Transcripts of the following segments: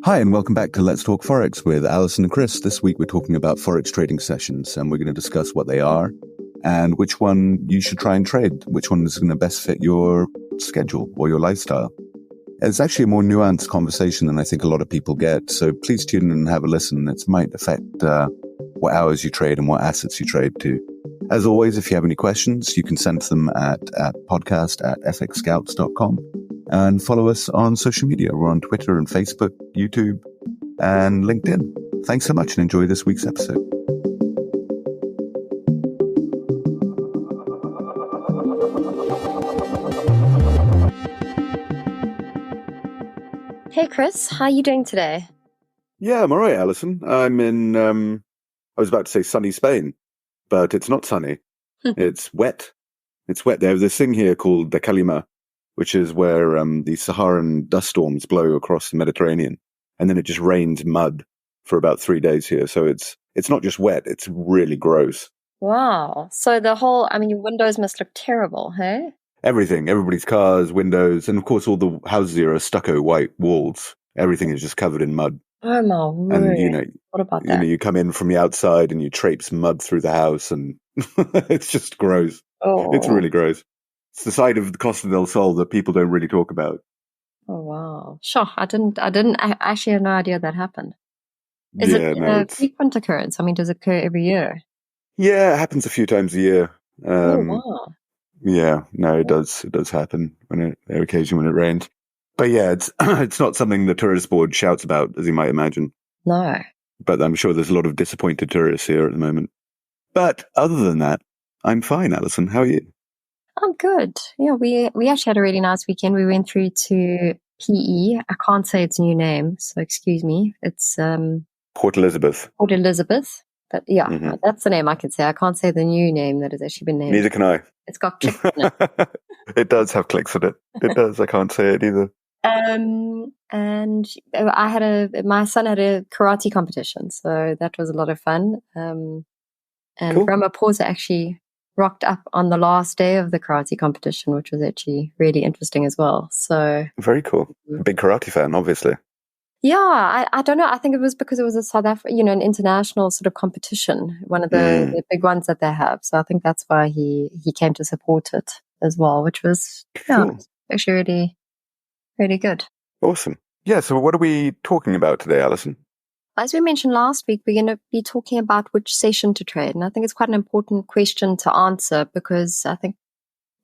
Hi, and welcome back to Let's Talk Forex with Alison and Chris. This week we're talking about Forex trading sessions, and we're going to discuss what they are and which one you should try and trade, which one is going to best fit your schedule or your lifestyle. It's actually a more nuanced conversation than I think a lot of people get, so please tune in and have a listen. It might affect what hours you trade and what assets you trade too. As always, if you have any questions, you can send them at podcast@fxscouts.com. And follow us on social media. We're on Twitter and Facebook, YouTube, and LinkedIn. Thanks so much and enjoy this week's episode. Hey Chris, how are you doing today? Yeah, I'm all right, Alison. I'm in, I was about to say sunny Spain, but it's not sunny. It's wet. It's wet. They have this thing here called the Calima, which is where the Saharan dust storms blow across the Mediterranean, and then it just rains mud for about 3 days here. So it's not just wet; it's really gross. Wow. So your windows must look terrible, hey? Everything, everybody's cars, windows, and of course all the houses here are stucco white walls. Everything is just covered in mud. Oh my word! And what about that? You come in from the outside and you traipse mud through the house, and it's just gross. Oh. It's really gross. It's the side of the Costa del Sol that people don't really talk about. Oh wow! Sure, I actually had no idea that happened. Is it a frequent occurrence? I mean, does it occur every year? Yeah, it happens a few times a year. Oh wow! Yeah, no, it does. It does happen occasionally when it rains. But yeah, it's not something the tourist board shouts about, as you might imagine. No. But I'm sure there's a lot of disappointed tourists here at the moment. But other than that, I'm fine, Alison. How are you? I'm good. Yeah, we actually had a really nice weekend. We went through to PE. I can't say its new name, so excuse me. It's Port Elizabeth. Port Elizabeth. But yeah, that's the name I can say. I can't say the new name that has actually been named. Neither can I. It's got clicks in it. It does have clicks in it. It does. I can't say it either. And my son had a karate competition, so that was a lot of fun. And cool. Ramaphosa actually rocked up on the last day of the karate competition, which was actually really interesting as well. So very cool. A big karate fan, obviously. Yeah, I don't know. I think it was because it was a South African, an international sort of competition, one of the big ones that they have. So I think that's why he came to support it as well, which was cool. Actually really, really good. Awesome. Yeah. So what are we talking about today, Alison? As we mentioned last week, we're going to be talking about which session to trade. And I think it's quite an important question to answer because I think,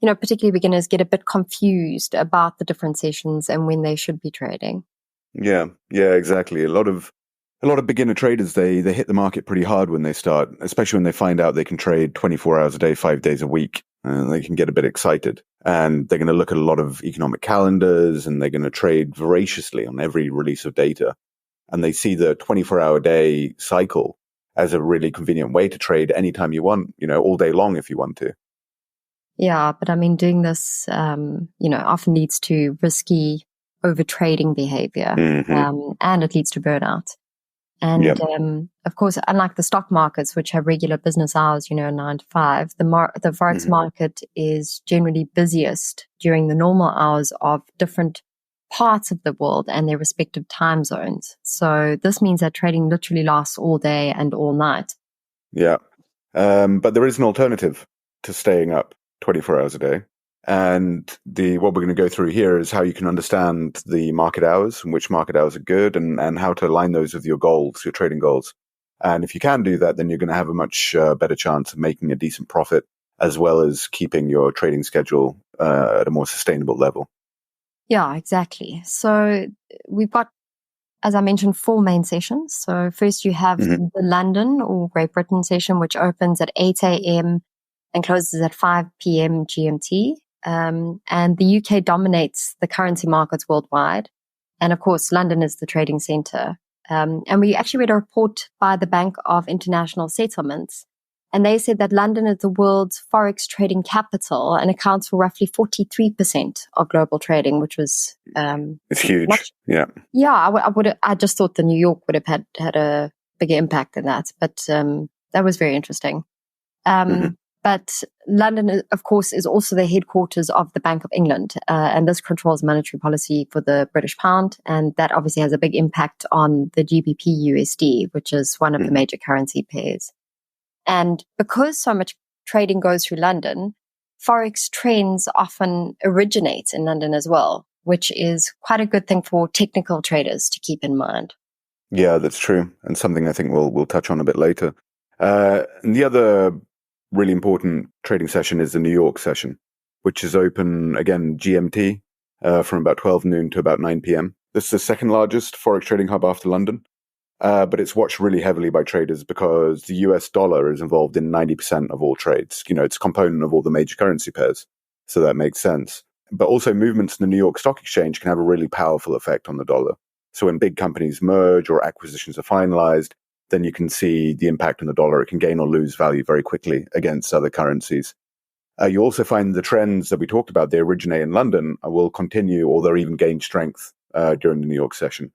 particularly beginners get a bit confused about the different sessions and when they should be trading. Yeah, exactly. A lot of beginner traders, they hit the market pretty hard when they start, especially when they find out they can trade 24 hours a day, 5 days a week. And they can get a bit excited. And they're going to look at a lot of economic calendars and they're going to trade voraciously on every release of data. And they see the 24-hour day cycle as a really convenient way to trade anytime you want, all day long if you want to. Yeah, but I mean, doing this, often leads to risky over trading behavior, and it leads to burnout. And of course, unlike the stock markets, which have regular business hours, 9 to 5, the Forex market is generally busiest during the normal hours of different parts of the world and their respective time zones. So this means that trading literally lasts all day and all night. Yeah. But there is an alternative to staying up 24 hours a day. And what we're going to go through here is how you can understand the market hours and which market hours are good and how to align those with your goals, your trading goals. And if you can do that, then you're going to have a much better chance of making a decent profit as well as keeping your trading schedule at a more sustainable level. Yeah, exactly. So we've got, as I mentioned, 4 main sessions. So first you have the London or Great Britain session, which opens at 8 a.m. and closes at 5 p.m. GMT. And the UK dominates the currency markets worldwide. And of course, London is the trading center. And we actually read a report by the Bank of International Settlements. And they said that London is the world's Forex trading capital and accounts for roughly 43% of global trading, which was it's huge. Yeah. I just thought the New York would have had a bigger impact than that, but that was very interesting. But London, of course, is also the headquarters of the Bank of England, and this controls monetary policy for the British pound, and that obviously has a big impact on the GBP USD, which is one of the major currency pairs. And because so much trading goes through London, Forex trends often originate in London as well, which is quite a good thing for technical traders to keep in mind. Yeah, that's true, and something I think we'll touch on a bit later. And the other really important trading session is the New York session, which is open, again, GMT, from about 12 noon to about 9 p.m. This is the second largest Forex trading hub after London, but it's watched really heavily by traders because the US dollar is involved in 90% of all trades. It's a component of all the major currency pairs, so that makes sense. But also movements in the New York Stock Exchange can have a really powerful effect on the dollar. So when big companies merge or acquisitions are finalized, then you can see the impact on the dollar. It can gain or lose value very quickly against other currencies. You also find the trends that we talked about, they originate in London, will continue or they'll even gain strength during the New York session.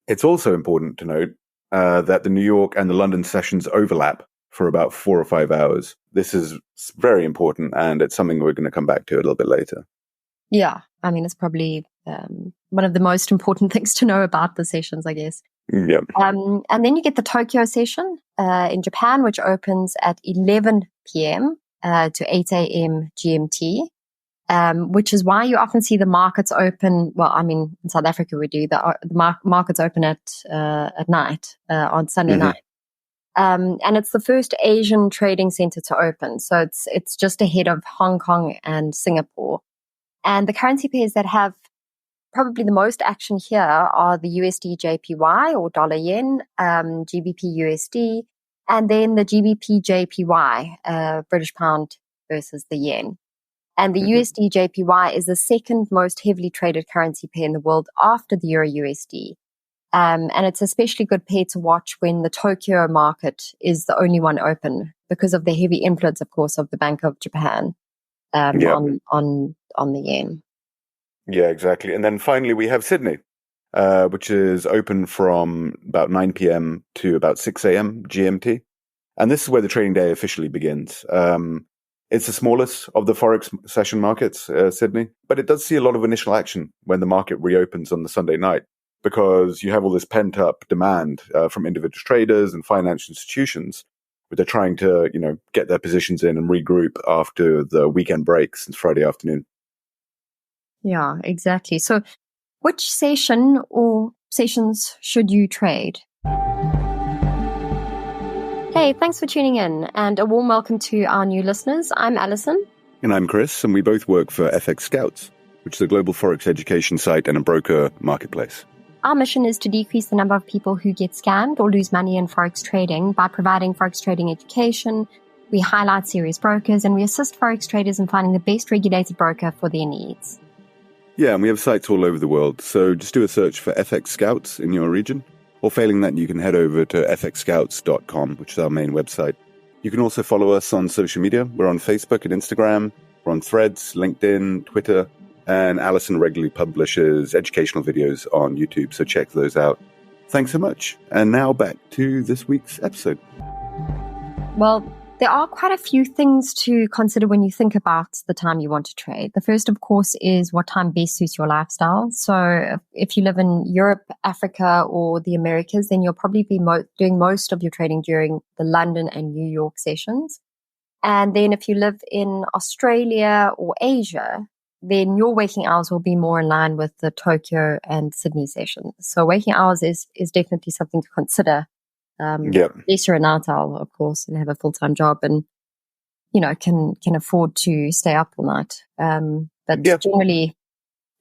It's also important to note that the New York and the London sessions overlap for about 4 or 5 hours. This is very important, and it's something we're going to come back to a little bit later. Yeah, I mean, it's probably one of the most important things to know about the sessions, I guess. Yep. And then you get the Tokyo session in Japan, which opens at 11 p.m. To 8 a.m. GMT, which is why you often see the markets open. Well, I mean, in South Africa, we do the markets open at night on Sunday night. And it's the first Asian trading center to open. So it's just ahead of Hong Kong and Singapore. And the currency pairs that have probably the most action here are the USD JPY or dollar yen, GBP USD, and then the GBP JPY, British pound versus the yen. And the USD JPY is the second most heavily traded currency pair in the world after the Euro USD. And it's especially good pair to watch when the Tokyo market is the only one open because of the heavy influence, of course, of the Bank of Japan on the yen. Yeah, exactly. And then finally, we have Sydney, which is open from about 9 p.m. to about 6 a.m. GMT. And this is where the trading day officially begins. It's the smallest of the Forex session markets, Sydney, but it does see a lot of initial action when the market reopens on the Sunday night because you have all this pent-up demand from individual traders and financial institutions, but they're trying to, get their positions in and regroup after the weekend break since Friday afternoon. Yeah, exactly. So which session or sessions should you trade? Hey, thanks for tuning in, and a warm welcome to our new listeners. I'm Alison. And I'm Chris, and we both work for FX Scouts, which is a global Forex education site and a broker marketplace. Our mission is to decrease the number of people who get scammed or lose money in Forex trading by providing Forex trading education. We highlight serious brokers, and we assist Forex traders in finding the best regulated broker for their needs. Yeah, and we have sites all over the world, so just do a search for FX Scouts in your region. Or failing that, you can head over to fxscouts.com, which is our main website. You can also follow us on social media. We're on Facebook and Instagram. We're on Threads, LinkedIn, Twitter. And Alison regularly publishes educational videos on YouTube, so check those out. Thanks so much. And now back to this week's episode. Well, there are quite a few things to consider when you think about the time you want to trade. The first, of course, is what time best suits your lifestyle. So if you live in Europe, Africa, or the Americas, then you'll probably be doing most of your trading during the London and New York sessions. And then if you live in Australia or Asia, then your waking hours will be more in line with the Tokyo and Sydney sessions. So waking hours is definitely something to consider. Unless you're a night owl, of course, and have a full-time job and, can afford to stay up all night. But generally,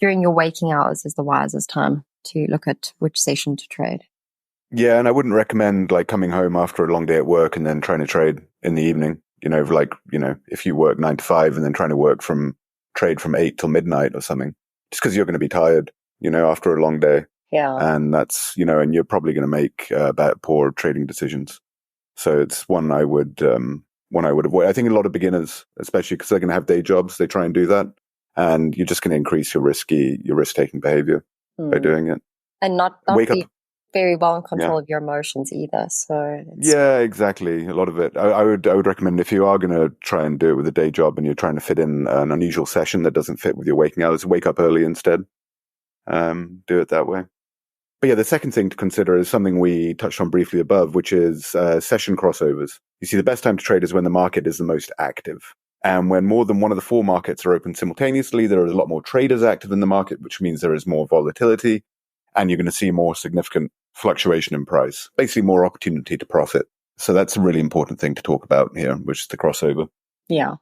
during your waking hours is the wisest time to look at which session to trade. Yeah, and I wouldn't recommend coming home after a long day at work and then trying to trade in the evening. If you work 9 to 5 and then trying to trade from 8 till midnight or something, just because you're going to be tired, after a long day. Yeah. And that's, and you're probably going to make poor trading decisions. So it's one I would avoid. I think a lot of beginners, especially because they're going to have day jobs, they try and do that. And you're just going to increase your risk-taking behavior by doing it. And not wake up. very well in control of your emotions either. So yeah, exactly. A lot of it. I would recommend, if you are going to try and do it with a day job and you're trying to fit in an unusual session that doesn't fit with your waking hours, wake up early instead. Do it that way. But yeah, the second thing to consider is something we touched on briefly above, which is session crossovers. You see, the best time to trade is when the market is the most active. And when more than one of the four markets are open simultaneously, there are a lot more traders active in the market, which means there is more volatility, and you're going to see more significant fluctuation in price, basically more opportunity to profit. So that's a really important thing to talk about here, which is the crossover. Yeah.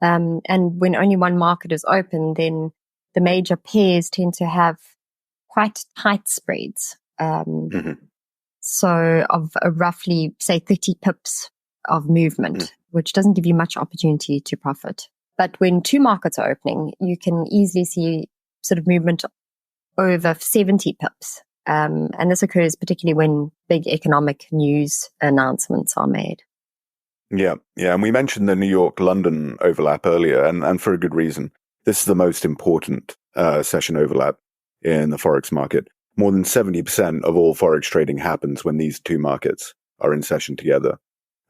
And when only one market is open, then the major pairs tend to have quite tight spreads. So of roughly, say, 30 pips of movement, which doesn't give you much opportunity to profit. But when two markets are opening, you can easily see sort of movement over 70 pips. And this occurs particularly when big economic news announcements are made. Yeah. And we mentioned the New York-London overlap earlier, and for a good reason. This is the most important session overlap in the Forex market. More than 70% of all Forex trading happens when these two markets are in session together.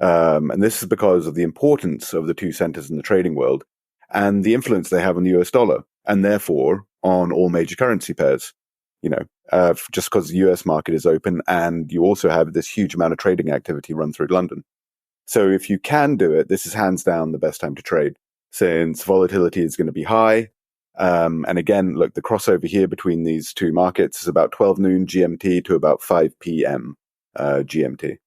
And this is because of the importance of the two centers in the trading world and the influence they have on the US dollar, and therefore on all major currency pairs. Just because the US market is open, and you also have this huge amount of trading activity run through London. So if you can do it, this is hands down the best time to trade, since volatility is going to be high. And again, look, the crossover here between these two markets is about 12 noon GMT to about 5 p.m. GMT.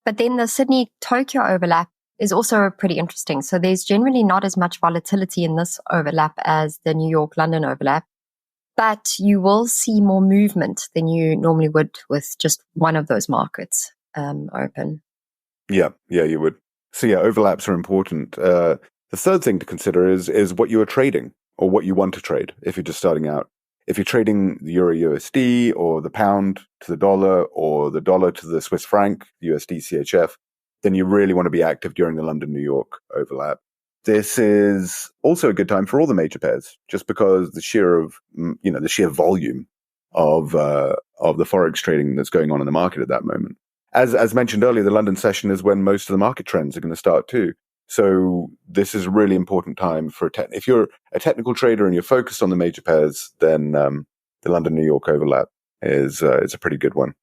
But then the Sydney-Tokyo overlap is also pretty interesting. So there's generally not as much volatility in this overlap as the New York-London overlap, but you will see more movement than you normally would with just one of those markets open. Yeah, you would. So yeah, overlaps are important. The third thing to consider is what you are trading or what you want to trade if you're just starting out. If you're trading the Euro USD or the pound to the dollar or the dollar to the Swiss franc, USD CHF, then you really want to be active during the London-New York overlap. This is also a good time for all the major pairs, just because the sheer volume of the Forex trading that's going on in the market at that moment. As mentioned earlier, the London session is when most of the market trends are going to start too. So this is a really important time for if you're a technical trader and you're focused on the major pairs, then the London-New York overlap is a pretty good one.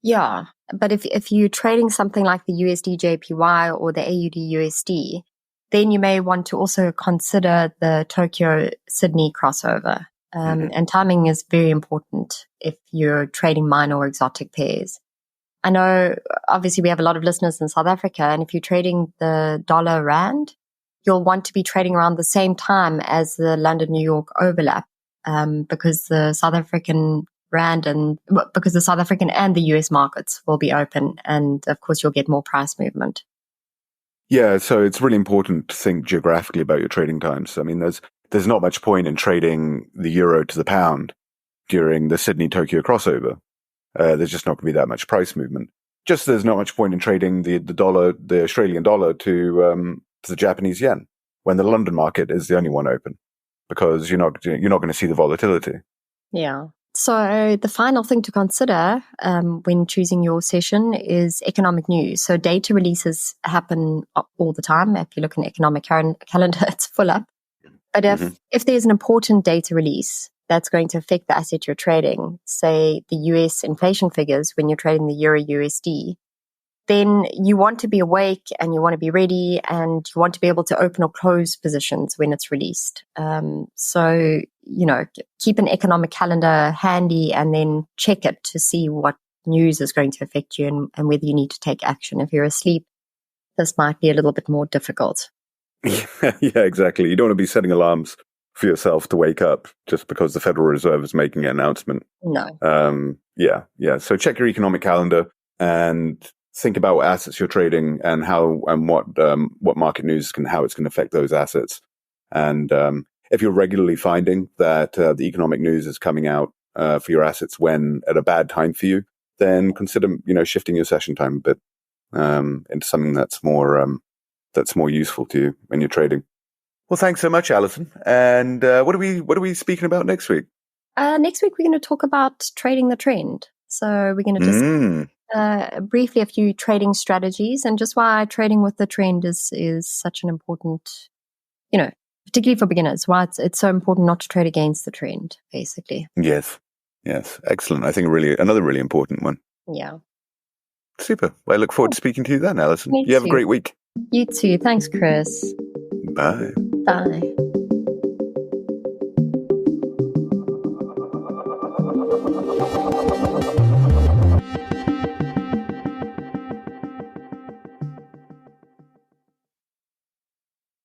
Yeah, but if you're trading something like the USD JPY or the AUD USD, then you may want to also consider the Tokyo-Sydney crossover. And timing is very important if you're trading minor or exotic pairs. I know, obviously, we have a lot of listeners in South Africa, and if you're trading the dollar rand, you'll want to be trading around the same time as the London-New York overlap, because the South African rand and the US markets will be open, and of course, you'll get more price movement. Yeah, so it's really important to think geographically about your trading times. I mean, there's not much point in trading the euro to the pound during the Sydney-Tokyo crossover. There's just not going to be that much price movement. Just there's not much point in trading the Australian dollar to the Japanese yen when the London market is the only one open, because you're not going to see the volatility. Yeah. So the final thing to consider when choosing your session is economic news. So data releases happen all the time. If you look in economic calendar, it's full up. But if there's an important data release that's going to affect the asset you're trading, say the US inflation figures when you're trading the Euro USD, then you want to be awake and you want to be ready and you want to be able to open or close positions when it's released. So, keep an economic calendar handy and then check it to see what news is going to affect you and whether you need to take action. If you're asleep, this might be a little bit more difficult. Yeah, exactly. You don't want to be setting alarms for yourself to wake up just because the Federal Reserve is making an announcement. No. Yeah. So check your economic calendar and think about what assets you're trading and how and what market news how it's going to affect those assets. And if you're regularly finding that the economic news is coming out for your assets when at a bad time for you, then consider shifting your session time a bit into something that's more useful to you when you're trading. Well, thanks so much, Alison. And what are we speaking about next week? Next week, we're going to talk about trading the trend. So we're going to just briefly a few trading strategies and just why trading with the trend is such an important, particularly for beginners, why it's so important not to trade against the trend, basically. Yes. Excellent. I think another really important one. Yeah. Super. Well, I look forward to speaking to you then, Alison. Me You have too. a great week. You too. Thanks, Chris. Bye. Bye.